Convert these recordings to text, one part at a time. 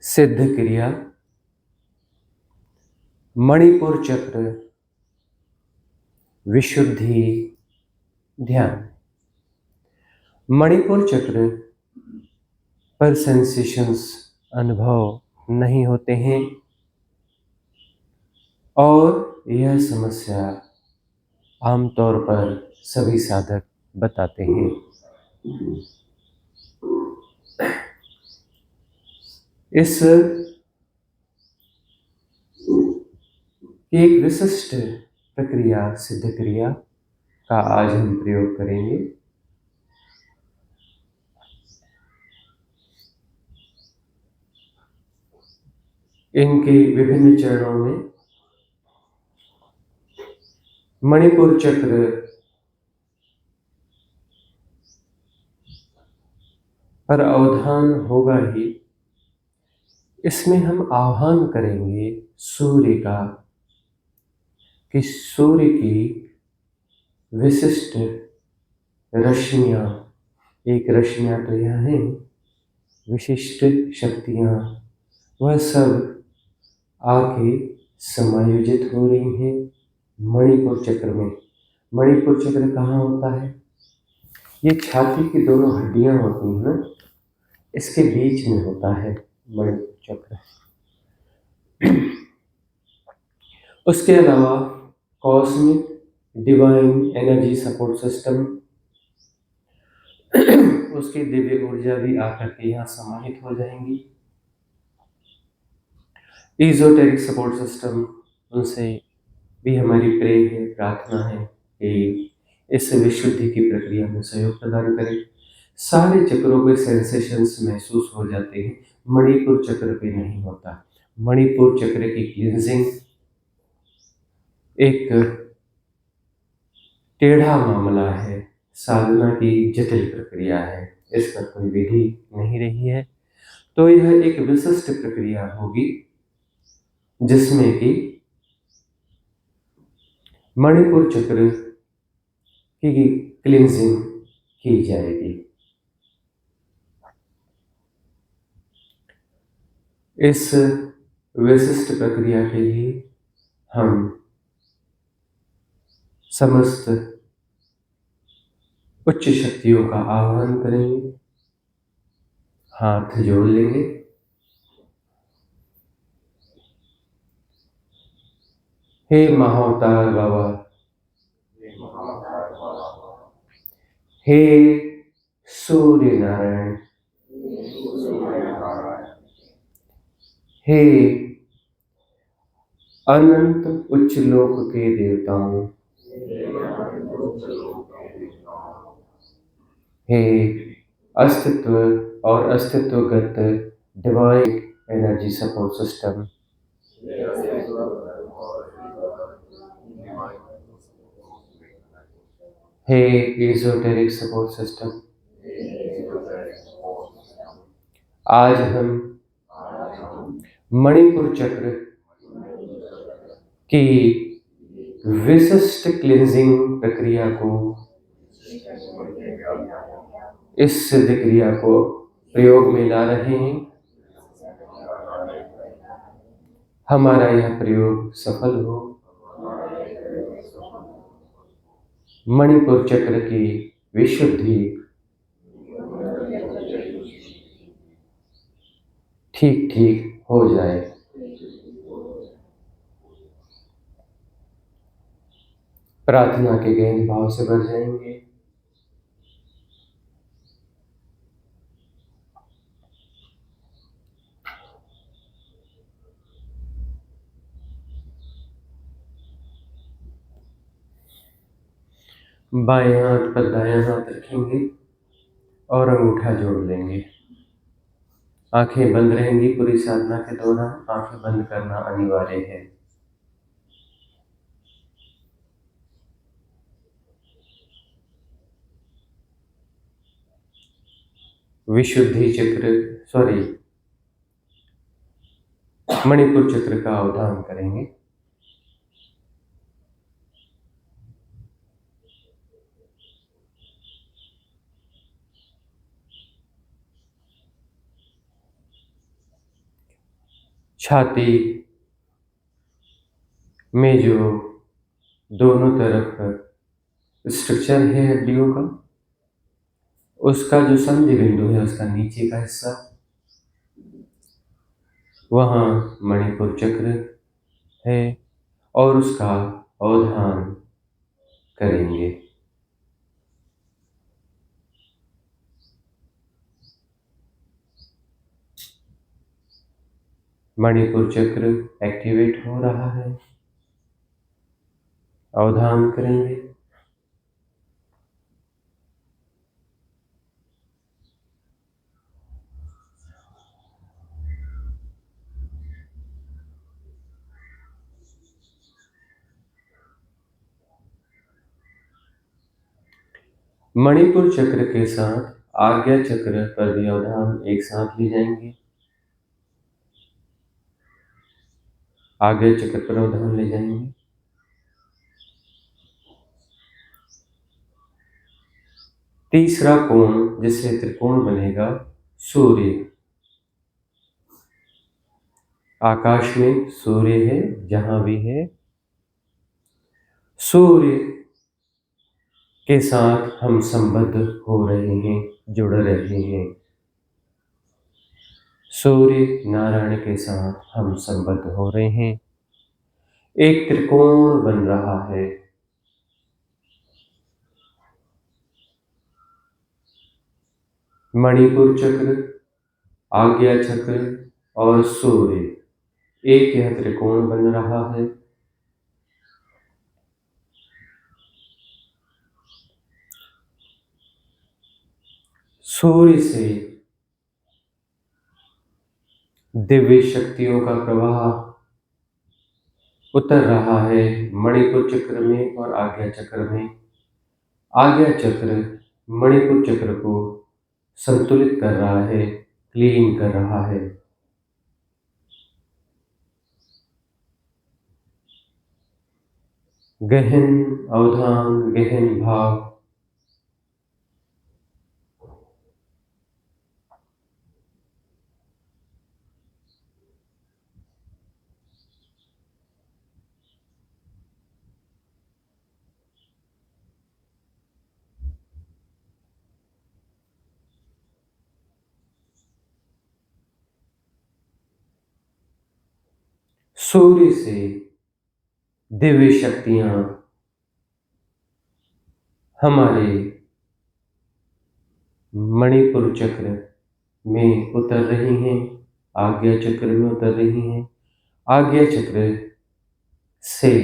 सिद्ध क्रिया, मणिपुर चक्र, विशुद्धि, ध्यान। मणिपुर चक्र पर सेंसेशंस अनुभव नहीं होते हैं और यह समस्या आमतौर पर सभी साधक बताते हैं। इस एक विशिष्ट प्रक्रिया सिद्ध क्रिया का आज हम प्रयोग करेंगे। इनके विभिन्न चरणों में मणिपुर चक्र पर अवधान होगा ही। इसमें हम आह्वान करेंगे सूर्य का, कि सूर्य की विशिष्ट रश्मियाँ, एक रश्मियाँ तो यह हैं, विशिष्ट शक्तियाँ, वह सब आके समायोजित हो रही हैं मणिपुर चक्र में। मणिपुर चक्र कहाँ होता है? ये छाती की दोनों हड्डियाँ होती हैं ना, इसके बीच में होता है मणिपुर चक्र। उसके अलावा cosmic divine energy support system, उसकी दिव्य ऊर्जा भी आकर के यहाँ समाहित हो जाएंगी। इजोटेरिक सपोर्ट सिस्टम, उनसे भी हमारी प्रेम है, प्रार्थना है कि इस विशुद्धि की प्रक्रिया में सहयोग प्रदान करें। सारे चक्रों के सेंसेशंस महसूस हो जाते हैं, मणिपुर चक्र पे नहीं होता। मणिपुर चक्र की क्लींजिंग एक टेढ़ा मामला है, साधना की जटिल प्रक्रिया है, इस पर कोई विधि नहीं रही है। तो यह एक विशिष्ट प्रक्रिया होगी जिसमें कि मणिपुर चक्र की क्लींजिंग की जाएगी। इस विशिष्ट प्रक्रिया के लिए हम समस्त उच्च शक्तियों का आह्वान करेंगे, हाथ जोड़ लेंगे। हे महाअवतार बाबा, हे सूर्य नारायण, हे अनंत उच्च लोक के देवताओं, हे अस्तित्व और अस्तित्वगत डिवाइन एनर्जी सपोर्ट सिस्टम, हे एजोटेरिक सपोर्ट सिस्टम, आज हम मणिपुर चक्र की विशिष्ट क्लींजिंग प्रक्रिया को, इस सिद्ध क्रिया को प्रयोग में ला रहे हैं। हमारा यह प्रयोग सफल हो, मणिपुर चक्र की विशुद्धि ठीक ठीक हो जाए। प्रार्थना के गहन भाव से भर जाएंगे। बाएं हाथ पर दायां हाथ रखेंगे और अंगूठा जोड़ लेंगे। आंखें बंद रहेंगी पूरी साधना के दौरान, आंखें बंद करना अनिवार्य है। विशुद्धि चक्र, मणिपुर चक्र का अवधान करेंगे। छाती में जो दोनों तरफ स्ट्रक्चर है हड्डियों का, उसका जो संधि बिंदु है, उसका नीचे का हिस्सा, वहाँ मणिपुर चक्र है और उसका अवधान करेंगे। मणिपुर चक्र एक्टिवेट हो रहा है, अवधान करेंगे। मणिपुर चक्र के साथ आज्ञा चक्र पर भी अवधान एक साथ ले जाएंगे। आज्ञा चक्र पर अवधान ले जाएंगे। तीसरा कोण जिससे त्रिकोण बनेगा, सूर्य। आकाश में सूर्य है, जहां भी है, सूर्य के साथ हम संबद्ध हो रहे हैं, जुड़ रहे हैं। सूर्य नारायण के साथ हम संबद्ध हो रहे हैं। एक त्रिकोण बन रहा है। मणिपुर चक्र, आज्ञा चक्र और सूर्य, एक यह त्रिकोण बन रहा है। सूर्य से दिव्य शक्तियों का प्रवाह उतर रहा है मणिपुर चक्र में और आज्ञा चक्र में। आज्ञा चक्र मणिपुर चक्र को संतुलित कर रहा है, क्लीन कर रहा है। गहन अवधान, गहन भाव। सूर्य से दिव्य शक्तियां हमारे मणिपुर चक्र में उतर रही हैं, आज्ञा चक्र में उतर रही हैं। आज्ञा चक्र से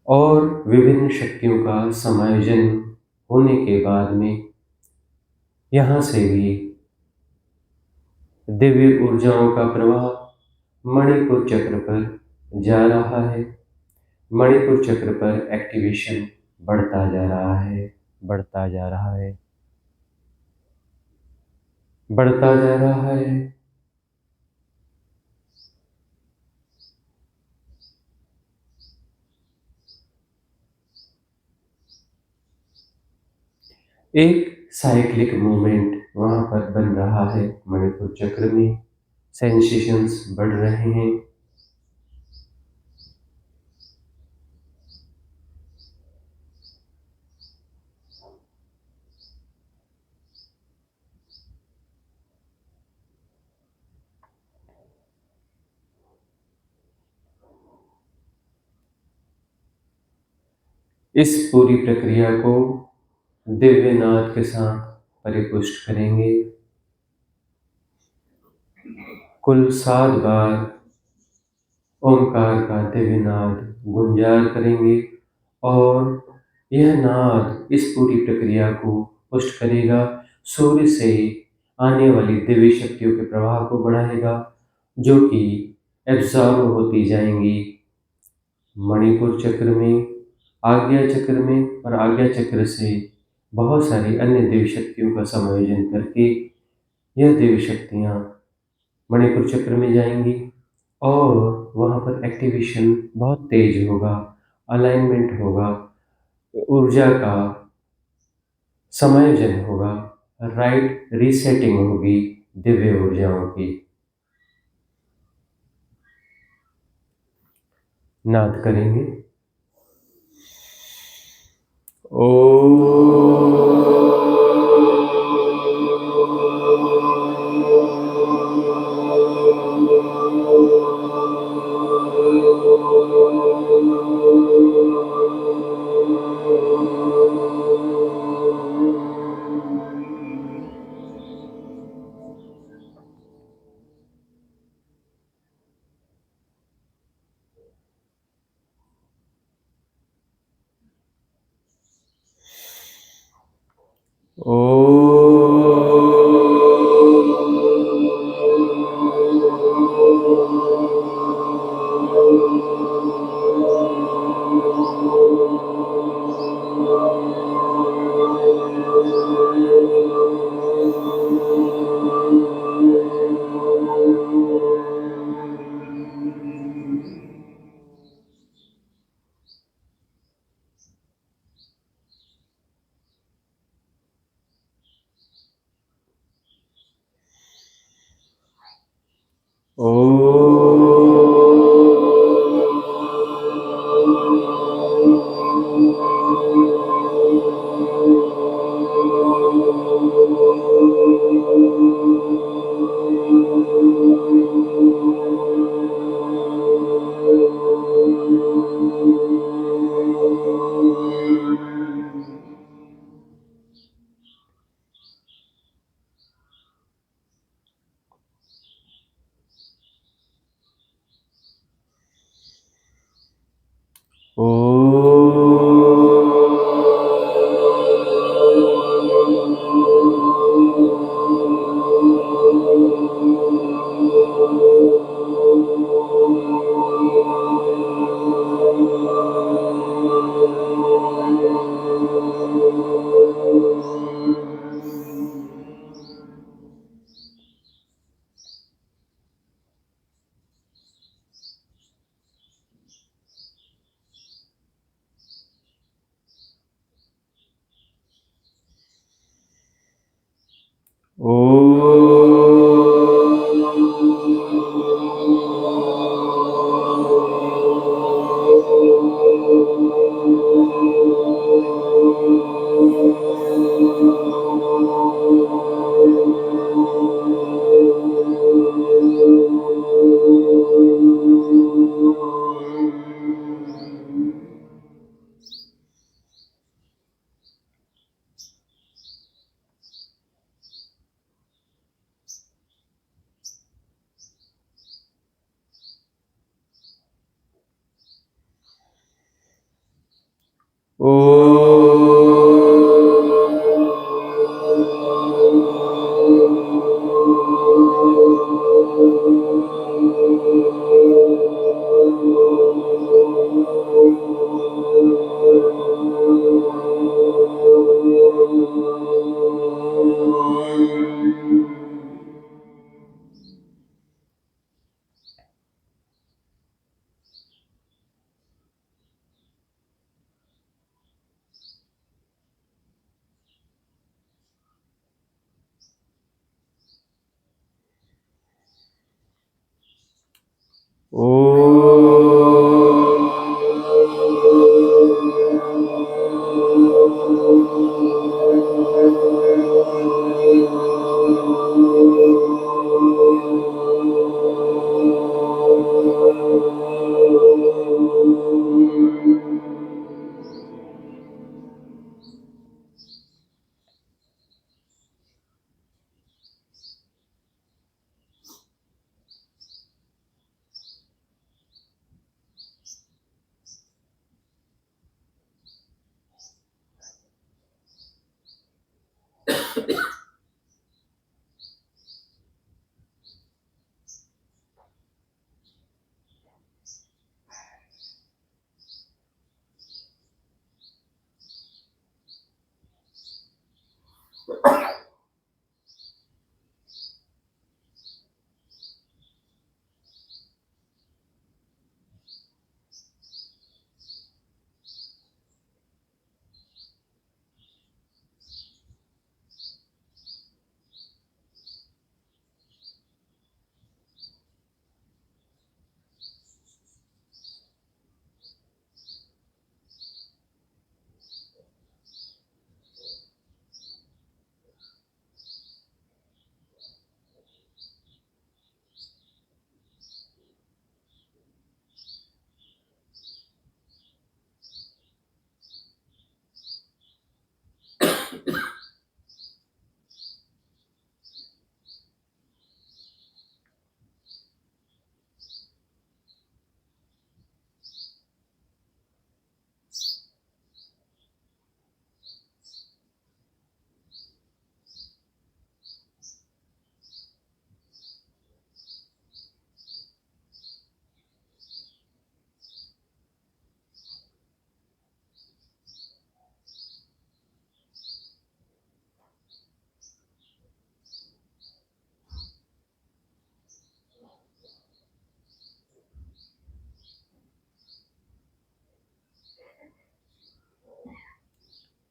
और विभिन्न शक्तियों का समायोजन होने के बाद में यहाँ से भी दिव्य ऊर्जाओं का प्रवाह मणिपुर चक्र पर जा रहा है। मणिपुर चक्र पर एक्टिवेशन बढ़ता जा रहा है, बढ़ता जा रहा है, बढ़ता जा रहा है। एक साइक्लिक मूवमेंट वहाँ पर बन रहा है मणिपुर चक्र में। सेंसेशंस बढ़ रहे हैं। इस पूरी प्रक्रिया को दिव्य नाद के साथ परिपुष्ट करेंगे। कुल 7 बार ओंकार का दिव्य नाद गुंजार करेंगे और यह नाद इस पूरी प्रक्रिया को पुष्ट करेगा। सूर्य से आने वाली दिव्य शक्तियों के प्रवाह को बढ़ाएगा, जो कि एब्जॉर्ब होती जाएंगी मणिपुर चक्र में, आज्ञा चक्र में, और आज्ञा चक्र से बहुत सारी अन्य देवी शक्तियों का समायोजन करके यह देवी शक्तियाँ मणिपुर चक्र में जाएंगी और वहाँ पर एक्टिवेशन बहुत तेज होगा, अलाइनमेंट होगा, ऊर्जा का समायोजन होगा, राइट रीसेटिंग होगी दिव्य ऊर्जाओं की। नाद करेंगे। ओ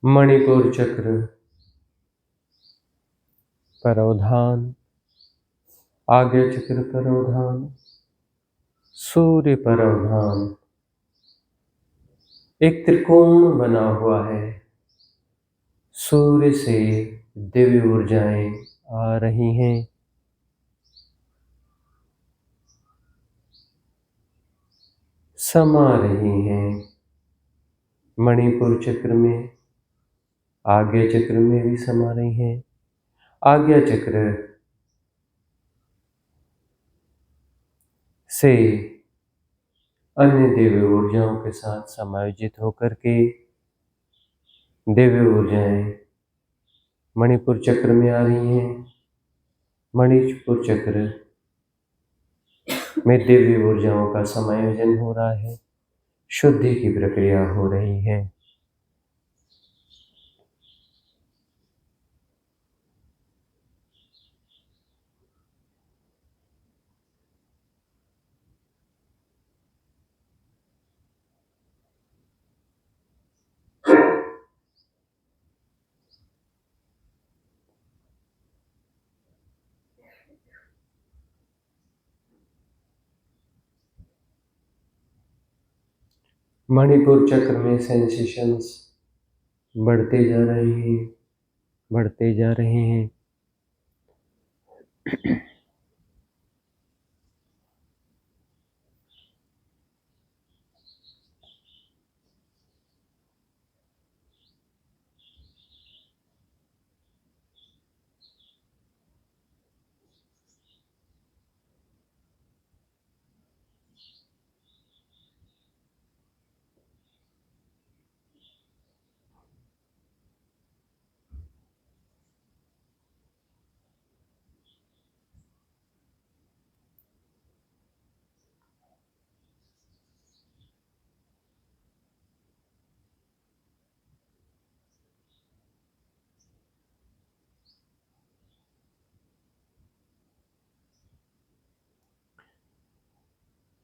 मणिपुर चक्र पर अवधान, आज्ञा चक्र पर अवधान, सूर्य पर अवधान। एक त्रिकोण बना हुआ है, सूर्य से दिव्य ऊर्जाएं आ रही हैं। समा रही हैं मणिपुर चक्र में, आज्ञा चक्र में भी समा रही हैं। आज्ञा चक्र से अन्य दिव्य ऊर्जाओं के साथ समायोजित होकर के दिव्य ऊर्जाएं मणिपुर चक्र में आ रही हैं। मणिपुर चक्र में दिव्य ऊर्जाओं का समायोजन हो रहा है, शुद्धि की प्रक्रिया हो रही है। मणिपुर चक्र में सेंसेशंस बढ़ते जा रहे हैं, बढ़ते जा रहे हैं।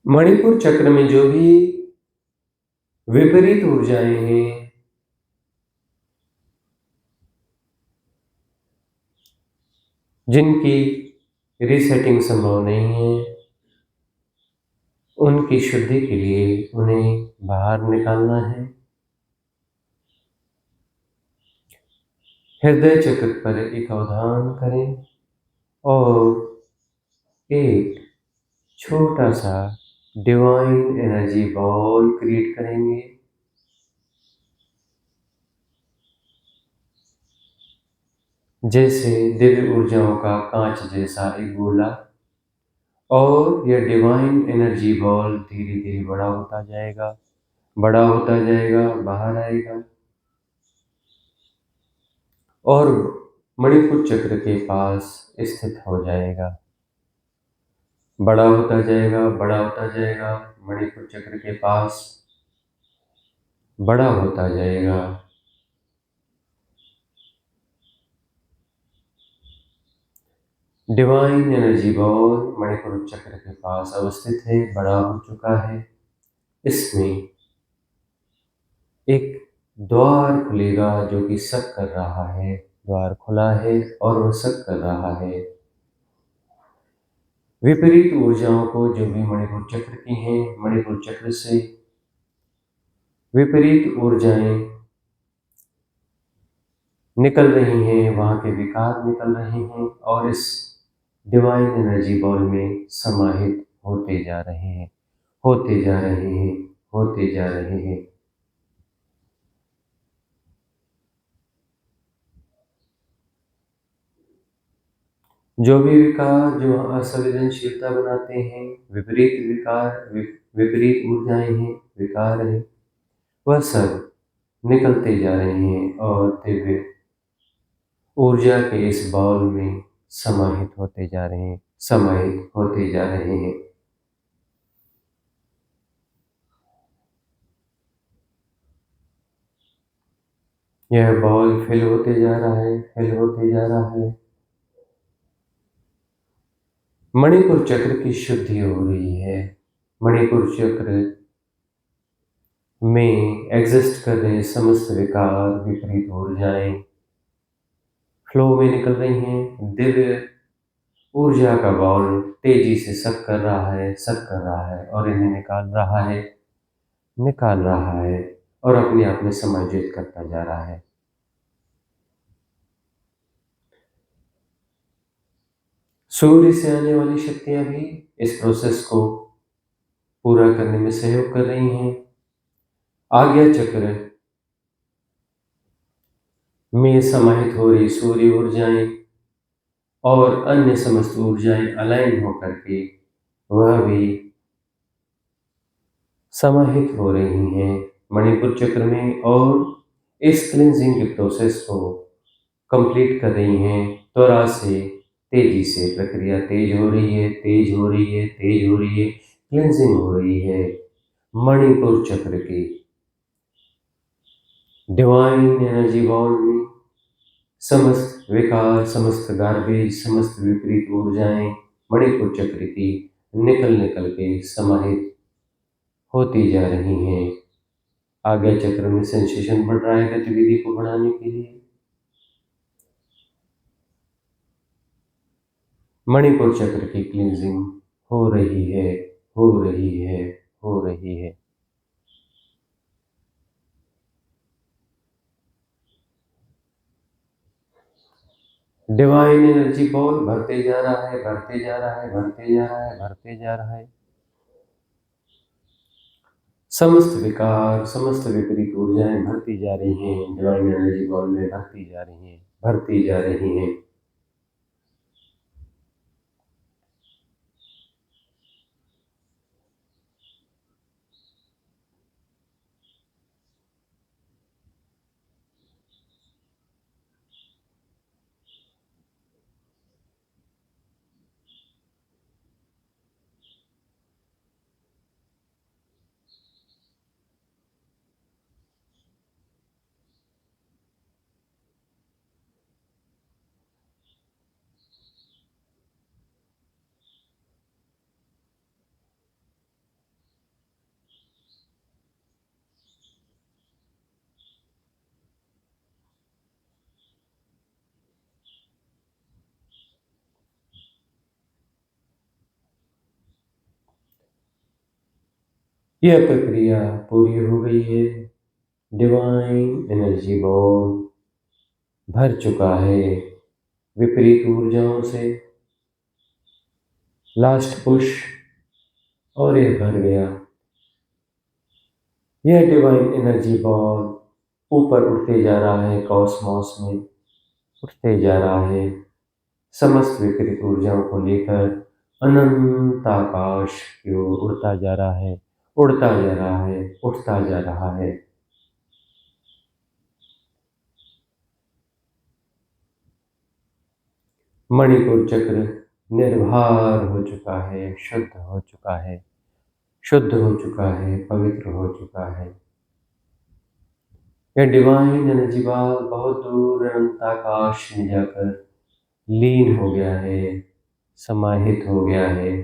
मणिपुर चक्र में जो भी विपरीत ऊर्जाएं हैं, जिनकी रीसेटिंग संभव नहीं है, उनकी शुद्धि के लिए उन्हें बाहर निकालना है। हृदय चक्र पर एक अवधान करें और एक छोटा सा डिवाइन एनर्जी बॉल क्रिएट करेंगे। जैसे दिव्य ऊर्जाओं का कांच जैसा एक गोला, और यह डिवाइन एनर्जी बॉल धीरे धीरे बड़ा होता जाएगा, बड़ा होता जाएगा, बाहर आएगा और मणिपुर चक्र के पास स्थित हो जाएगा। बड़ा होता जाएगा, बड़ा होता जाएगा, मणिपुर चक्र के पास बड़ा होता जाएगा। डिवाइन एनर्जी बॉल मणिपुर चक्र के पास अवस्थित है, बड़ा हो चुका है। इसमें एक द्वार खुलेगा जो कि सक कर रहा है, द्वार खुला है और वह सक कर रहा है। विपरीत ऊर्जाओं को जो भी मणिपुर चक्र की हैं, मणिपुर चक्र से विपरीत ऊर्जाएं निकल रही हैं, वहाँ के विकार निकल रहे हैं और इस डिवाइन एनर्जी बॉल में समाहित होते जा रहे हैं, होते जा रहे हैं, होते जा रहे हैं। जो भी विकार जो असंवेदनशीलता बनाते हैं, विपरीत विकार, विपरीत ऊर्जाएं हैं, विकार हैं, वह सब निकलते जा रहे हैं और दिव्य ऊर्जा के इस बॉल में समाहित होते जा रहे हैं, समाहित होते जा रहे हैं। यह बॉल फिल होते जा रहा है, फिल होते जा रहा है। मणिपुर चक्र की शुद्धि हो रही है। मणिपुर चक्र में एग्जिस्ट कर रहे समस्त विकार, विपरीत ऊर्जाएं फ्लो में निकल रही हैं। दिव्य ऊर्जा का बॉल तेजी से सक कर रहा है, सक कर रहा है और इन्हें निकाल रहा है, निकाल रहा है और अपने आप में समायोजित करता जा रहा है। सूर्य से आने वाली शक्तियां भी इस प्रोसेस को पूरा करने में सहयोग कर रही हैं। आज्ञा चक्र में समाहित हो रही सूर्य ऊर्जाएं और अन्य समस्त ऊर्जाएं अलाइन होकर के वह भी समाहित हो रही हैं मणिपुर चक्र में और इस क्लिनजिंग के प्रोसेस को कंप्लीट कर रही हैं। त्वरा से, तेजी से प्रक्रिया तेज हो रही है, तेज हो रही है, तेज हो रही है, क्लिनजिंग हो रही है। मणिपुर चक्र की डिवाइन एनर्जी बॉल में समस्त विकार, समस्त गार्बेज, समस्त विपरीत ऊर्जाएं मणिपुर चक्र की निकल निकल के समाहित होती जा रही हैं। आज्ञा चक्र में सेंसेशन बढ़ रहा है गतिविधि को बढ़ाने के लिए। मणिपुर चक्र की क्लींजिंग हो रही है, हो रही है, हो रही है। डिवाइन एनर्जी बॉल भरते जा रहा है, भरते जा रहा है, भरते जा रहा है, भरते जा रहा है। समस्त विकार, समस्त विपरीत ऊर्जाएं भरती जा रही हैं, डिवाइन एनर्जी बॉल में भरती जा रही हैं, भरती जा रही हैं। यह प्रक्रिया पूरी हो गई है। डिवाइन एनर्जी बॉल भर चुका है विपरीत ऊर्जाओं से। लास्ट पुश और यह भर गया। यह डिवाइन एनर्जी बॉल ऊपर उठते जा रहा है, कॉस्मॉस में उठते जा रहा है, समस्त विपरीत ऊर्जाओं को लेकर अनंत आकाश की ओर उड़ता जा रहा है, उड़ता जा रहा है, उठता जा रहा है। मणिपुर चक्र निर्भर हो चुका है, शुद्ध हो चुका है, शुद्ध हो चुका है, पवित्र हो चुका है। यह डिवाइन एनर्जी बॉल बहुत दूर अनंत आकाश में जाकर लीन हो गया है, समाहित हो गया है।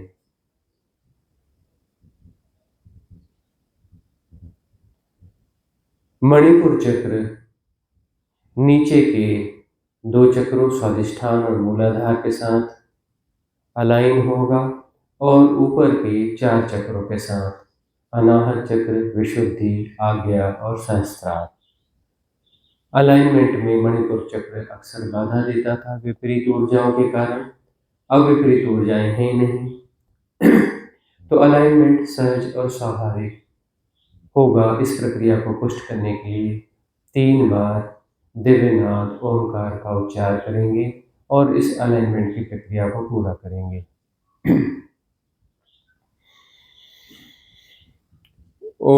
मणिपुर चक्र नीचे के दो चक्रों स्वादिष्ठान और मूलाधार के साथ अलाइन होगा और ऊपर के चार चक्रों के साथ अनाहत चक्र, विशुद्धि, आज्ञा और सहस्त्रार। अलाइनमेंट में मणिपुर चक्र अक्सर बाधा देता था विपरीत ऊर्जाओं के कारण। अब विपरीत ऊर्जाएं हैं नहीं तो अलाइनमेंट सहज और स्वाभाविक होगा। इस प्रक्रिया को पुष्ट करने के लिए 3 बार दिव्यनाद ओमकार का उच्चार करेंगे और इस अलाइनमेंट की प्रक्रिया को पूरा करेंगे। ओ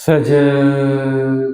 सजग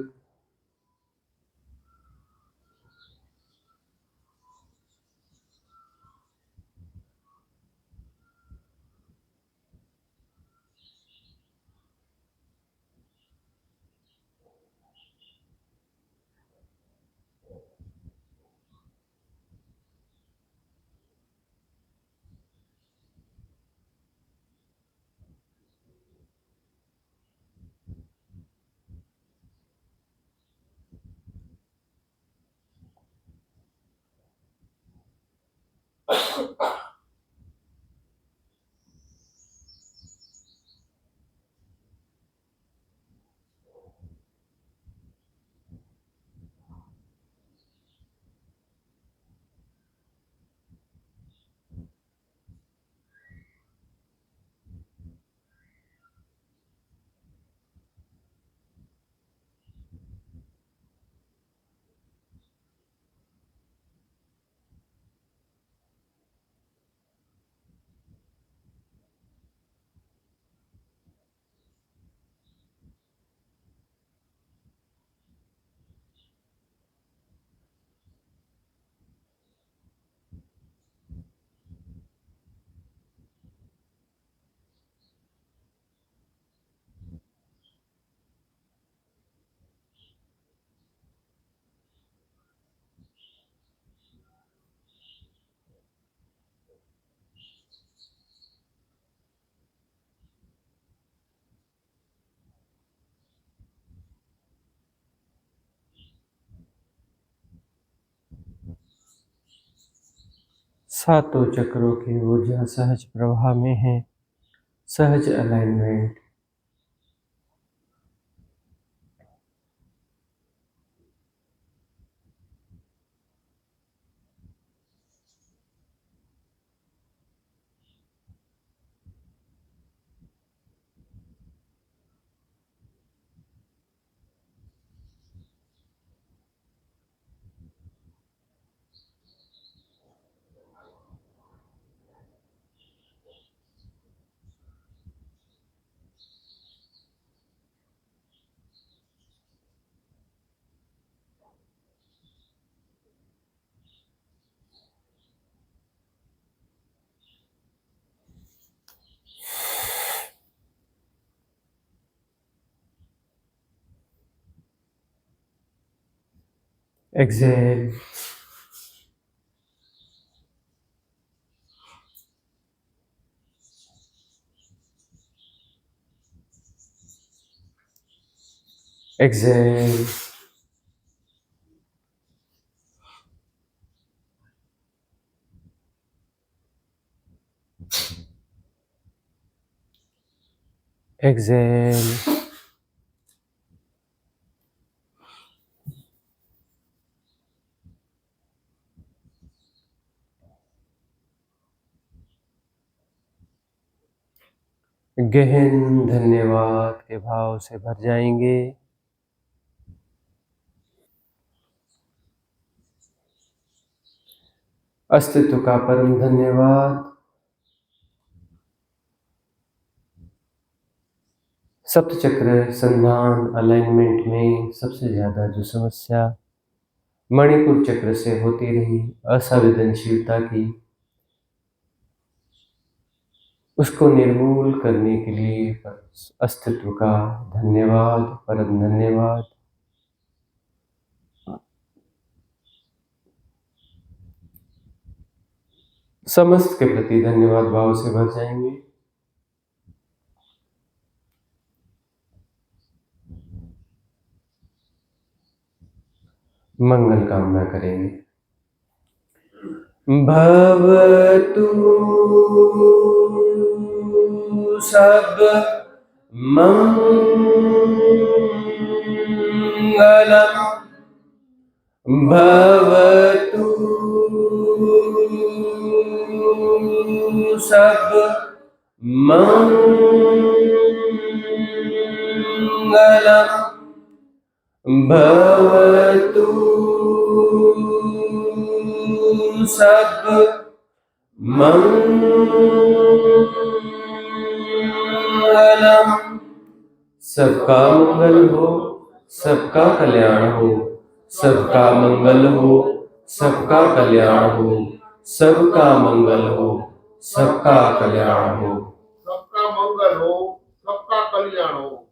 सातों चक्रों की ऊर्जा सहज प्रवाह में है, सहज अलाइनमेंट। एक्सेल, एक्सेल, एक्सेल, गहन धन्यवाद के भाव से भर जाएंगे। अस्तित्व का परम धन्यवाद। सप्तचक्र संधान अलाइनमेंट में सबसे ज़्यादा जो समस्या मणिपुर चक्र से होती रही, असंवेदनशीलता की, उसको निर्मूल करने के लिए अस्तित्व का धन्यवाद, परम धन्यवाद। समस्त के प्रति धन्यवाद भाव से भर जाएंगे। मंगल कामना करेंगे। भवतु सब मंगलम, भवतु सब मंगलम, भवतु सब मंगलम। सबका मंगल हो, सबका कल्याण हो, सबका मंगल हो, सबका कल्याण हो, सबका मंगल हो, सबका कल्याण हो, सबका मंगल हो, सबका कल्याण हो।